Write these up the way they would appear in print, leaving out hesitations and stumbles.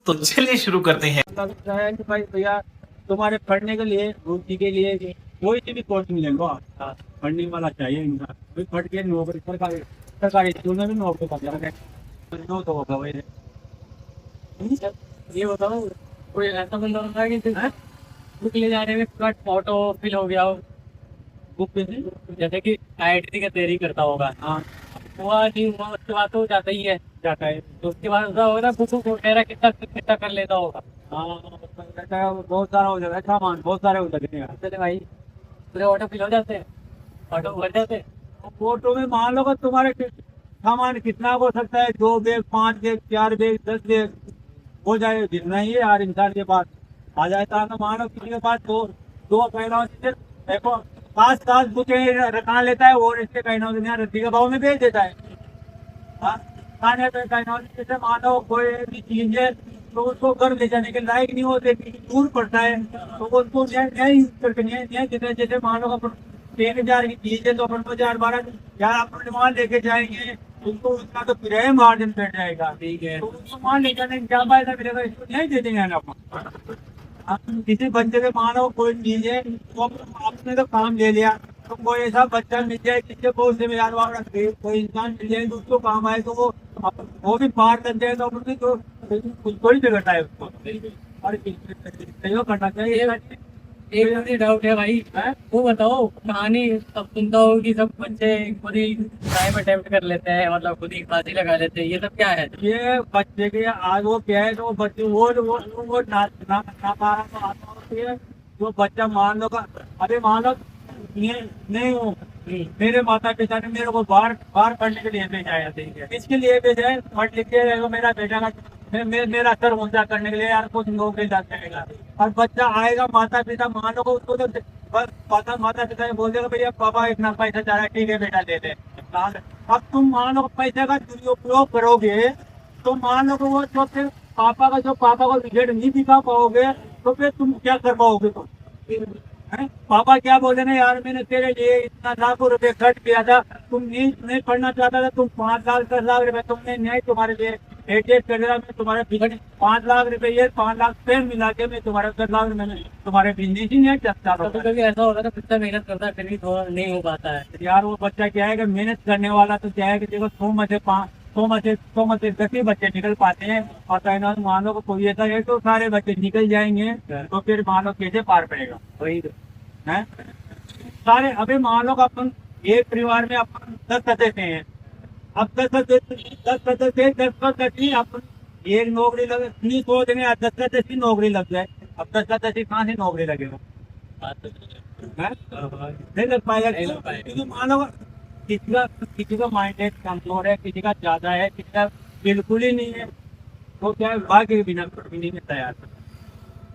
तो चलिए शुरू करते हैं। लगता है कि भाई भैया तुम्हारे पढ़ने के लिए रुचि के लिए कोई सी भी कोर्स मिलेगा। पढ़ने वाला चाहिए इंसान कोई पढ़ के नौकरी सरकारी सरकारी स्कूल में भी नौकरी कर जाएगा तो होगा भाई। ये बताओ कोई ऐसा बंदा होता है कि बुक ले जाने में पूरा फोटो फिल हो गया हो बुक पे से, जैसे कि आईआईटी का तैयारी करता होगा। हाँ हुआ नहीं हुआ उसके बाद तो जाता ही है जाता है तो उसके बाद ऐसा होगा ना बुक वगैरह कितना कितना कर लेता होगा। हाँ बहुत सारा हो जाता है सामान बहुत सारे हो जाते हैं चले भाई पूरे ऑटो फिल हो जाते हैं ऑटो भर जाते हैं। फोटो में मान लो कि तुम्हारे सामान कितना हो सकता है 2 बैग 5 बैग 4 बैग 10 बैग हो जाए जितना ही है यार इंसान के पास आ जाता है। तो मानो किसी के पास दो दो कहना देखो 5 7 बुकें रखा लेता है और इससे कहना रद्दी के भाव में बेच देता है। हाँ, खाने पे कहना जैसे मानो कोई भी चीज है तो उसको घर ले जाने के लायक नहीं होते दूर पड़ता है तो वो उसको नहीं करके नहीं जैसे जैसे मानो अपन 3,000 की चीज है तो अपन को 4 12 अपन माल लेके जाएंगे उसको उसका तो किराया मार्जिन बैठ जाएगा। ठीक है तो उसको माल ले जाने का क्या फायदा मिलेगा इसको नहीं दे देंगे ना अपन। किसी बच्चे के मानो कोई चीज है तो आपने तो काम ले लिया तो कोई ऐसा बच्चा मिल जाए जिससे बहुत जिम्मेदार वाला कोई इंसान मिल जाए तो उसको काम आए तो वो भी पार कर जाए तो अपन तो कुछ थोड़ी बिगड़ता है उसको और सहयोग करना चाहिए। एक मुझे डाउट है भाई वो बताओ कहानी सब सुनता हो कि सब बच्चे खुद ही टाइम अटेम्प्ट कर लेते हैं मतलब खुद ही फांसी लगा लेते हैं ये सब क्या है? ये बच्चे के आज वो क्या है तो वो बच्चे वो ना पा रहा तो आता होती है जो बच्चा मान लो का अरे मान लो नहीं हूँ मेरे माता पिता ने मेरे को बाहर बाहर पढ़ने के लिए भेजा है इसके लिए भेजा है पढ़ लिख के मेरा बेटा का मेरा सर ऊंचा करने के लिए यार कुछ नौकरी लग जाएगा और बच्चा आएगा माता पिता मानो को उसको तो बस माता पिता ने बोल देगा भैया पापा इतना पैसा चाह रहा है ठीक है बेटा दे दे। अब तुम मानो पैसे का दुरुपयोग करोगे तो मान लो वो जो फिर पापा को रिजल्ट नहीं दिखा पाओगे तो फिर तुम क्या कर पाओगे तुम पापा क्या बोले ना यार मैंने तेरे लिए इतना लाखों रुपए खर्च किया था तुम नहीं पढ़ना चाहता था तुम 5 लाख 10 लाख रुपए तुमने नहीं तुम्हारे लिए एडजस्ट कर दिया मैं तुम्हारे 5 लाख रुपए ये 5 लाख पेन मिला के मैं तुम्हारे 10 लाख रुपए में तुम्हारे बिजनेस ही नहीं चलता। कभी ऐसा होता है बच्चा मेहनत करता है फिर भी थोड़ा नहीं हो पाता है यार वो बच्चा क्या है कि मेहनत करने वाला तो क्या है कि देखो 100 में से 10 ही बच्चे निकल पाते हैं और कहना मान लो कोई ऐसा है तो सारे बच्चे निकल जाएंगे तो फिर मान लो कैसे पार पड़ेगा वही है सारे। अभी मान लो अपन एक परिवार में अपन 10 सदस्य हैं अब 10 सदस्य अपन एक नौकरी लगे नहीं सोच रहे हैं 10 सदस्य की नौकरी लग जाए अब 10 सदस्य कहाँ से नौकरी लगेगा नहीं लग पाएगा क्योंकि मान लो किसी का माइंड कमजोर है किसी का ज्यादा है किसी का बिल्कुल ही नहीं है तो क्या है भाग्य के बिना कुछ भी नहीं मिलता यार।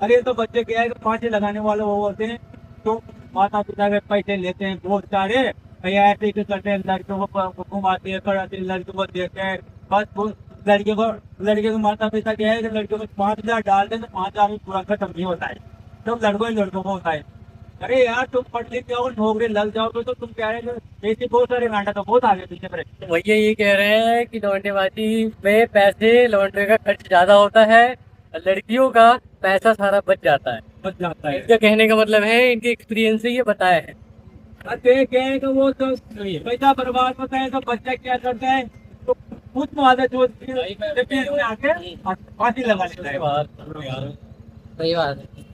अरे तो बच्चे क्या है फांसी लगाने वाले वो होते हैं तो माता पिता के पैसे लेते हैं बहुत सारे भैया ऐसे करते हैं लड़कियों को घुमाते हैं कराते हैं लड़कियों को देते हैं बस लड़के को माता पिता क्या है लड़कियों को 5,000 डालते तो 5,000 में पूरा खत्म नहीं होता है तो लड़कों को होता है। अरे यार तुम पढ़ लिख जाओ नौकरी लग जाओगे तो तुम क्या है ऐसे बहुत सारे घंटा तो बहुत आगे पीछे पड़े। भैया ये कह रहे हैं कि लौंडेबाजी में पैसे लौंडे का खर्च ज्यादा होता है लड़कियों का पैसा सारा बच जाता है इनका कहने का मतलब है इनके एक्सपीरियंस से ये बताया है। तो वो तो पैसा बर्बाद होता है तो बच्चा क्या करता है तो खुद आदत होती है आके फांसी लगा लेता है। सही बात है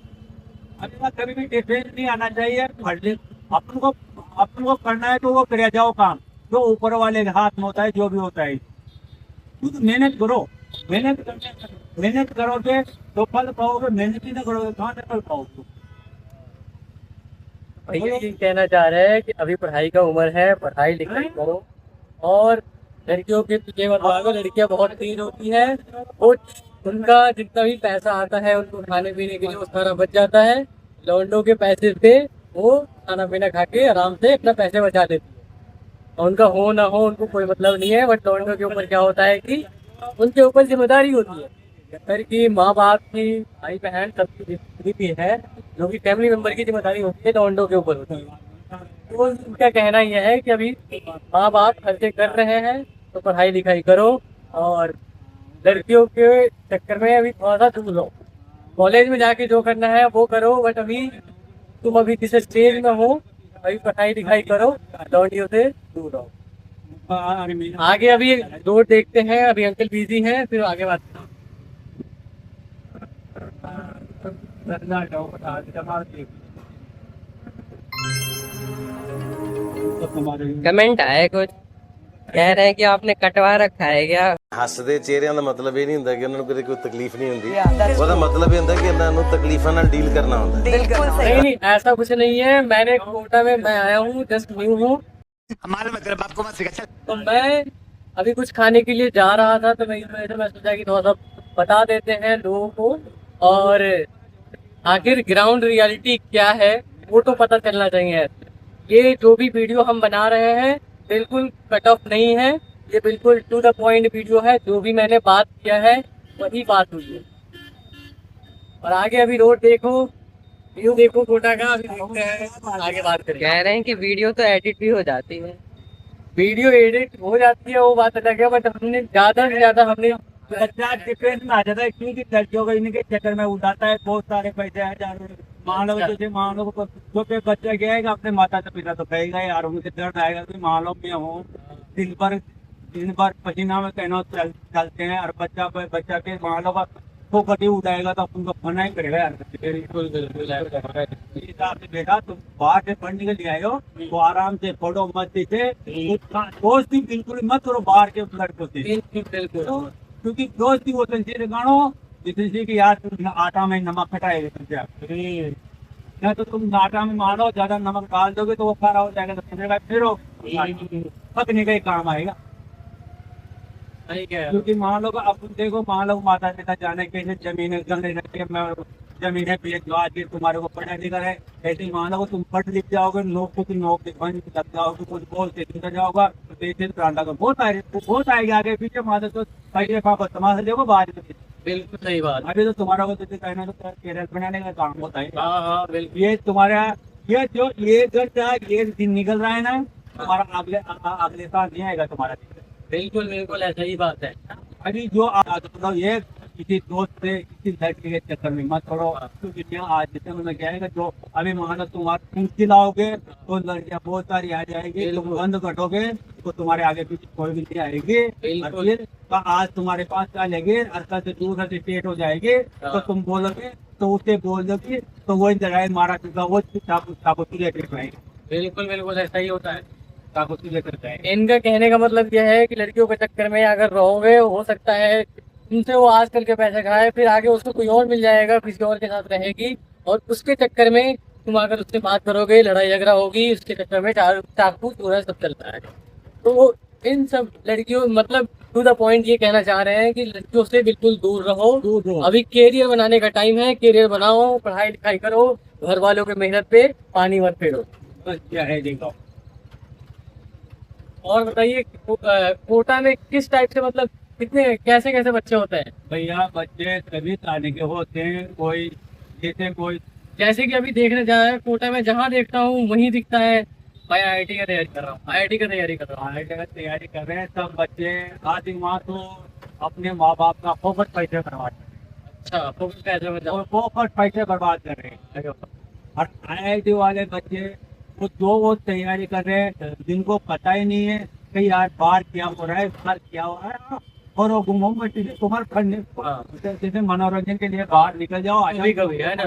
अभी कभी भी डिफरेंस नहीं आना चाहिए अपन को करना है तो वो कर जाओ काम जो ऊपर वाले के हाथ में होता है जो भी होता है खुद मेहनत करो मेहनत करोगे तो फल पाओगे मेहनत ही ना करोगे कहाँ से फल पाओगे। भैया ये कहना चाह रहे हैं कि अभी पढ़ाई का उम्र है पढ़ाई लिखाई करो और लड़कियों के पीछे मत भागो लड़कियां बहुत तेज होती है कुछ उनका जितना भी पैसा आता है उनको खाने पीने के लिए वो सारा बच जाता है लौंडों के पैसे पे वो खाना पीना खा के आराम से अपना पैसे बचा देती है और उनका हो ना हो उनको कोई मतलब नहीं है बट लौंडों के ऊपर क्या होता है कि उनके ऊपर जिम्मेदारी होती है घर की माँ बाप की भाई बहन सबकी जितनी भी है जो भी फैमिली मेंबर की जिम्मेदारी होती है लौंडों के ऊपर होती है। तो उनका कहना यह है कि अभी माँ बाप खर्चे कर रहे हैं तो पढ़ाई लिखाई करो और लड़कियों के चक्कर में अभी थोड़ा सा दूर रहो। कॉलेज में जाके जो करना है वो करो, बट अभी तुम अभी किसी स्टेज में हो, अभी पढ़ाई लिखाई करो, लौंडियों से दूर रहो। आगे अभी रोड देखते हैं, अभी अंकल बिजी हैं, फिर आगे बात कमेंट आए कुछ कह रहे हैं कि आपने कटवा रखा है क्या। ਹੱਸਦੇ ਚਿਹਰਿਆਂ ਦਾ ਮਤਲਬ ਇਹ ਨਹੀਂ ਹੁੰਦਾ ਕਿ ਉਹਨਾਂ ਨੂੰ ਕਦੇ ਕੋਈ ਤਕਲੀਫ ਨਹੀਂ ਹੁੰਦੀ ਉਹਦਾ ਮਤਲਬ ਇਹ ਹੁੰਦਾ ਕਿ ਇਹਨਾਂ ਨੂੰ ਤਕਲੀਫਾਂ ਨਾਲ ਡੀਲ करना ਹੁੰਦਾ नहीं नहीं, ऐसा कुछ नहीं है। मैंने कोटा में मैं आया हूँ, जस्ट न्यू हूँ, तो मैं अभी कुछ खाने के लिए जा रहा था, तो मैं सोचा कि थोड़ा सा बता देते हैं लोगों को, और आखिर ग्राउंड रियलिटी क्या है वो तो पता चलना चाहिए। ये जो भी वीडियो हम बना रहे हैं बिल्कुल कट ऑफ नहीं है, ये बिल्कुल टू द पॉइंट वीडियो है। जो भी मैंने बात किया है वही बात हुई है। और आगे अभी रोड देखो, व्यू देखो कोटा का, अभी देखते हैं आगे बात करें। कह रहे हैं कि वीडियो तो एडिट भी हो जाती है। वीडियो एडिट हो जाती है वो बात अलग है, बट हमने ज्यादा से ज्यादा हमने अच्छा डिफरेंस में आ जाता है क्योंकि लड़कियों का इनके चक्कर में उठाता है, बहुत सारे पैसे हैं यार। मान लो जैसे मान लो जो पे बच्चा गया अपने माता पिता तो कहेगा यार, उनके दर्द आएगा। तो मान लो मैं हूँ दिन भर पसीना में कहना चलते हैं, और बच्चा के मान लो वो कटी उठाएगा तो उनको फना ही करेगा यार। इस हिसाब से बेटा तुम बाहर से पढ़ने के लिए आए हो तो आराम से पढ़ो, मत से दोस्ती बिल्कुल मत करो बाहर के लड़कों से, क्योंकि दोस्ती वो तंजीर गानो जिससे कि यार तुम आटा में नमक खटाएगा, या तो तुम आटा में मारो ज्यादा नमक डाल दोगे तो वो खारा हो जाएगा, तो फिर पकने का ही काम आएगा। क्योंकि मान लो अब देखो, मान लो माता पिता जाने कैसे जमीनें बेच आज के तुम्हारे को पढ़ा लिखा है, ऐसे ही मान लो तुम पढ़ लिख जाओगे, नौकरी की नौकरी बन लग जाओगे, कुछ बोलते सुधर जाओगा तो पैसे प्रांता का बहुत आएगा आगे पीछे। मान लो तो पहले पापा तुम्हारे देखो बाद में। बिल्कुल सही बात। अभी तो तुम्हारा को कहना तो कैरियर बनाने का काम होता है। हाँ बिल्कुल। ये तुम्हारा ये जो ये दिन निकल रहा है ना, तुम्हारा अगले साल नहीं आएगा तुम्हारा। बिल्कुल बिल्कुल ऐसा ही बात है। अभी जो मतलब ये किसी दोस्त से किसी लड़के के चक्कर में मत पड़ो, क्योंकि आज जैसे मैंने क्या है जो अभी मान लो तुम खिलाओगे तो लड़कियां बहुत सारी आ जाएगी, तुम बंद कटोगे तो तुम्हारे आगे पीछे कोई भी नहीं आएगी। और फिर आज तुम्हारे पास आ जाएगी और कल से दूसरा से स्टेट हो जाएगी, तो तुम बोलोगे तो उससे बोल दोगे तो वो जगह मारा चुका वो चाकू तुझे पाएंगे। बिल्कुल बिल्कुल ऐसा ही होता है। चाकू तुझे करता है। इनका कहने का मतलब यह है कि लड़कियों के चक्कर में अगर रहोगे, हो सकता है उनसे वो आजकल के पैसे खाए, फिर आगे उसको कोई और मिल जाएगा, किसी और के साथ रहेगी, और उसके चक्कर में तुम अगर उससे बात करोगे लड़ाई झगड़ा होगी, उसके चक्कर में चाकू चूरा सब चलता है। तो इन सब लड़कियों मतलब टू द पॉइंट ये कहना चाह रहे हैं कि लड़कियों से बिल्कुल दूर रहो। अभी कैरियर बनाने का टाइम है, कैरियर बनाओ, पढ़ाई लिखाई करो, घर वालों के मेहनत पे पानी मत फेरो, बस क्या है देखो। और बताइए कोटा में किस टाइप से मतलब कितने कैसे कैसे बच्चे होते हैं? भैया बच्चे सभी तरह के होते हैं, कोई जैसे कि अभी देखने जा रहे हैं कोटा में, जहाँ देखता हूँ वहीं दिखता है भाई IIT का तैयारी कर रहा हूँ, IIT का तैयारी कर रहा हूँ। IIT का तैयारी कर रहे हैं सब बच्चे। आधी माँ तो अपने माँ बाप का फोकट पैसे बर्बाद कर रहे हैं। अच्छा, फोकस कैसे बचा? और फोकट पैसे बर्बाद कर रहे हैं। और IIT वाले बच्चे वो तैयारी कर रहे हैं जिनको पता ही नहीं है कि यार बाहर क्या हो रहा है, बाहर क्या हो रहा है, और वो घूमो तुम्हारे फंडे जैसे मनोरंजन के लिए बाहर निकल जाओ, कभी है ना,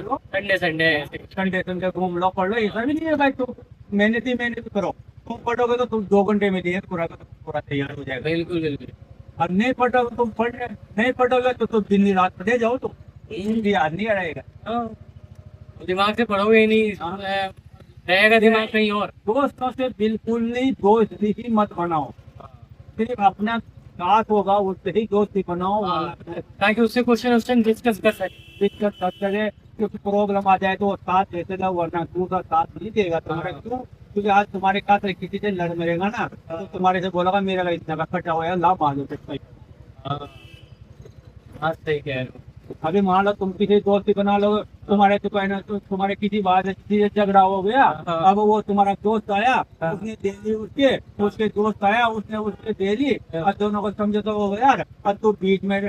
संडे घूम लो, पढ़ लो। ऐसा भी नहीं है भाई तुम मेहनत करो, तुम पढ़ोगे तो तुम 2 घंटे में दिए पूरा तैयार हो जाएगा। बिल्कुल बिल्कुल। और नहीं पढ़ोगे नहीं पढ़ोगे तो तुम दिन रात पढ़े जाओ तो याद नहीं रहेगा। दिमाग से पढ़ोगे ही नहीं, रहेगा दिमाग कहीं और। दोस्तों से बिल्कुल नहीं दोस्ती ही मत बनाओ, सिर्फ अपना साथ होगा उससे ही दोस्ती बनाओ, ताकि उससे क्वेश्चन डिस्कस कर सके। क्योंकि प्रॉब्लम आ जाए तो वो साथ देते ना, वरना दूसरा साथ नहीं देगा तुम्हारे। क्यों? क्योंकि आज तुम्हारे साथ किसी से लड़ मरेगा ना तो तुम्हारे से बोलेगा मेरा इतना का खर्चा हुआ है, लाभ मान लो। हाँ सही कह रहे हो। अभी मान लो तुम किसी दोस्ती बना लो, तुम्हारे तो कहना तुम्हारे किसी बात से झगड़ा हो गया, अब वो तुम्हारा दोस्त आया, उसने दे दी उसके दोस्त आया, उसने उसके दे दी, और दोनों को समझो तो हो गया यार, और तुम बीच में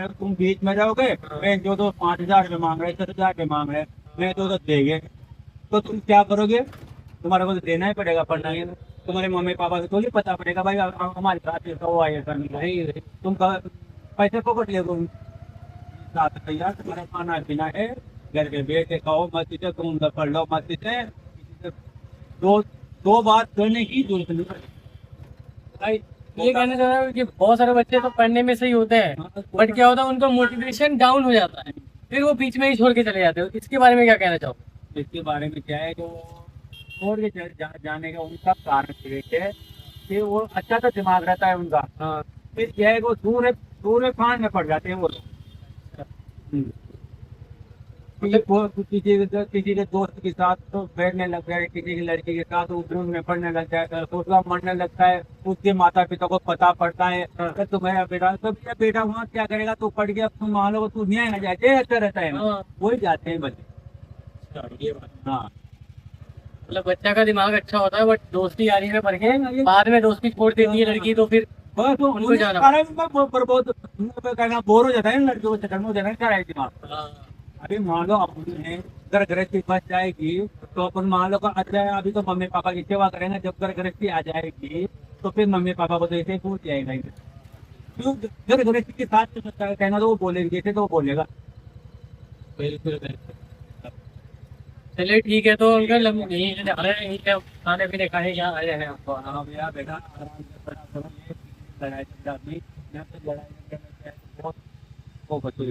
रहोगे, मैं जो 5,000 रुपये मांग रहे 10,000 रुपये मांग रहे, मैं तो देंगे, तो तुम क्या करोगे? तुम्हारे को तो देना ही पड़ेगा, पढ़ना ही। तुम्हारे मम्मी पापा को थोड़ी पता पड़ेगा भाई हमारे साथ ऐसा हुआ है, ऐसा नहीं है। तुम पैसे पकड़ ले, तुम साथ भैया तुम्हारा खाना पीना है, घर के बेटे खाओ मस्ती से, तुम उधर पढ़ लो मस्ती से, दो बात करने की जरूरत नहीं पड़ेगी। भाई ये कहना चाह रहा हूँ कि बहुत सारे बच्चे तो पढ़ने में सही होते हैं, बट क्या होता है उनका मोटिवेशन डाउन हो जाता है, फिर वो बीच में ही छोड़ के चले जाते हो। इसके बारे में क्या कहना चाहो? इसके बारे में क्या है, जो छोड़ के जाने का उनका कारण ये है कि वो अच्छा सा दिमाग रहता है उनका, हाँ फिर क्या है वो दूर फांड में पड़ जाते हैं वो लोग। किसी के दोस्त के साथ तो बैठने लग गए, किसी की लड़की के साथ उर्दू में पढ़ने लग जाए, उसका मरने लगता है, उसके माता पिता को पता पड़ता है तो तुम्हारा बेटा, तो बेटा वहाँ क्या करेगा, तो पढ़ गया, तुम मान लो तू न्याय आ जाए, अच्छा रहता है, वही जाते हैं बच्चे। हाँ मतलब बच्चा का दिमाग अच्छा होता है, बट दोस्ती यारी में पड़ के बाद में दोस्ती छोड़ देती है लड़की, तो फिर बस उनको जाना बहुत कहना बोर हो जाता है ना लड़कियों को, चक्कर में हो जाता है क्या दिमाग। अभी मान लो अपने घर गृहस्थी फंस जाएगी तो अपन मान लो अच्छा है, अभी तो मम्मी पापा की सेवा करेंगे, जब घर गृहस्थी आ जाएगी तो फिर मम्मी पापा को तो ऐसे पूछ जाएगा, क्यों घर गृहस्थी के साथ कहना तो वो बोलेगी, जैसे तो वो बोलेगा। बिल्कुल। चलिए ठीक है, तो अंकल हम यहीं से जा रहे हैं, यहीं से खाने पीने खाने क्या आए हैं आपको? हाँ भैया बेटा आराम से बड़ा करो, ये लड़ाई झगड़ा नहीं, यहाँ पे लड़ाई झगड़ा बहुत वो बच्चों